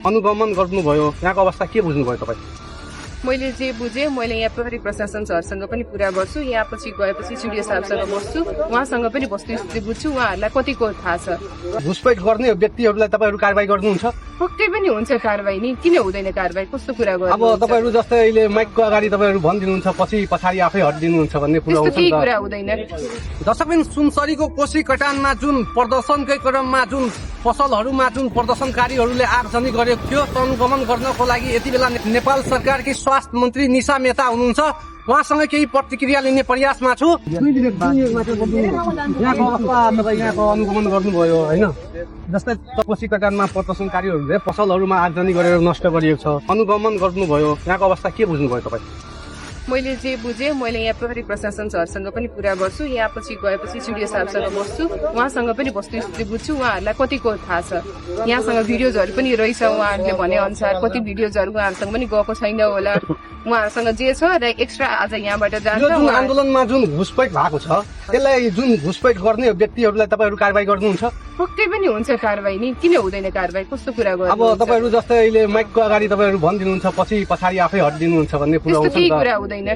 अनुगमन गर्नुभयो, यहाँको अवस्था के बुझ्नुभयो तपाईँ? मैले जे बुझेँ, मैले यहाँ प्रहरी प्रशासन सरसँग पनि कुरा गर्छु, यहाँ पछि गएपछि सिडिओ साहबसँग बस्छु, उहाँसँग पनि वस्तुस्थिति बुझ्छु, उहाँहरूलाई कतिको थाहा छ। घुसपैठ गर्ने व्यक्तिहरूलाई तपाईँहरू कारवाही गर्नुहुन्छ? पक्कै पनि हुन्छ कारवाही नि, किन हुँदैन कारवाही, कस्तो कुरा गर्नु? अब तपाईँहरू जस्तै अहिले माइकको अगाडि तपाईँहरू भनिदिनुहुन्छ, पछि पछाडि आफै हटिदिनुहुन्छ भन्ने कुरा त्यस्तो आउँछ केही नि त। कुरा हुँदैन। दर्शकबिन, सुनसरीको कोशी कटानमा जुन प्रदर्शनकै क्रममा जुन पसलहरूमा जुन प्रदर्शनकारीहरूले आगजनी गरेको थियो, अनुगमन गर्नको लागि यति बेला नेपाल सरकारकी स्वास्थ्य मन्त्री निशा मेहता हुनुहुन्छ। उहाँसँग केही प्रतिक्रिया लिने प्रयासमा छु। यहाँको अवस्था तपाईँ यहाँको अनुगमन गर्नुभयो होइन? जस्तै कोशी कटानमा प्रदर्शनकारीहरूले पसलहरूमा आगजनी गरेर नष्ट गरिएको छ, अनुगमन गर्नुभयो, यहाँको अवस्था के बुझ्नुभयो तपाईँ? मैले जे बुझेँ, मैले यहाँ प्रहरी प्रशासन सरसँग पनि कुरा गर्छु, यहाँ पछि गएपछि सिडिओ साहबसँग बस्छु, उहाँसँग पनि वस्तुस्थिति बुझ्छु, उहाँहरूलाई कतिको थाहा छ। यहाँसँग भिडियोजहरू पनि रहेछ, उहाँहरूले भने अनुसार कति भिडियोजहरू उहाँहरूसँग पनि गएको छैन होला, उहाँहरूसँग जे छ र एक्स्ट्रा आज यहाँबाट जान्छ। यो जुन आन्दोलनमा जुन घुसपैठ भएको छ, त्यसलाई जुन घुसपैठ गर्ने व्यक्तिहरूलाई तपाईँहरू कारवाही गर्नुहुन्छ? पक्कै पनि हुन्छ कारवाही नि, किन हुँदैन कारवाही, कस्तो कुरा गर्नु? अब तपाईँहरू जस्तै अहिले माइकको अगाडि तपाईँहरू भनिदिनुहुन्छ, पछि पछाडि आफै हटिदिनुहुन्छ भन्ने कुरा त्यस्तो आउँछ केही नि त। कुरा हुँदैन।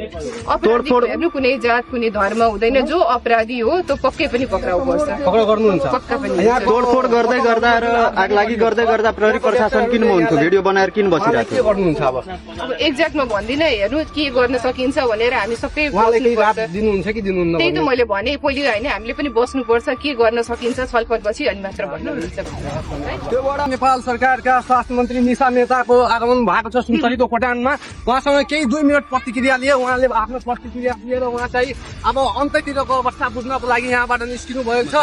अपराधी हेर्नु कुनै जात कुनै धर्म हुँदैन, जो अपराधी हो त्यो पक्कै पनि पक्राउ पर्छ, पक्राउ गर्नुहुन्छ? पक्का पनि। यहाँ तोडफोड गर्दै गर्दा र आगलागी गर्दै गर्दा प्रहरी प्रशासन किन हुन्थ्यो? भिडियो बनाएर किन बसिरहेको के थियो? गर्नुहुन्छ अब? अब एक्ज्याक्टमा भन्दिनँ, हेर्नु के गर्न सकिन्छ भनेर हामी सबै उहाँले केही रात बस्नुपर्छ। दिनुहुन्छ कि दिनुहुन्न? त्यही त मैले भने पहिले होइन, हामीले पनि बस्नुपर्छ, के गर्न सकिन्छ छलफलपछि अनि मात्र भन्नुहुन्छ। त्योबाट नेपाल सरकारका स्वास्थ्य मन्त्री निशा मेहताको आगमन भएको छ सुनसरीको कोटानमा। उहाँसँग केही 2 मिनट प्रतिक्रिया लिए। उहाँले आफ्नो प्रतिक्रिया लिएर उहाँ चाहिँ अब अन्तैतिरको अवस्था बुझ्नको लागि यहाँबाट निस्किनु भएको छ।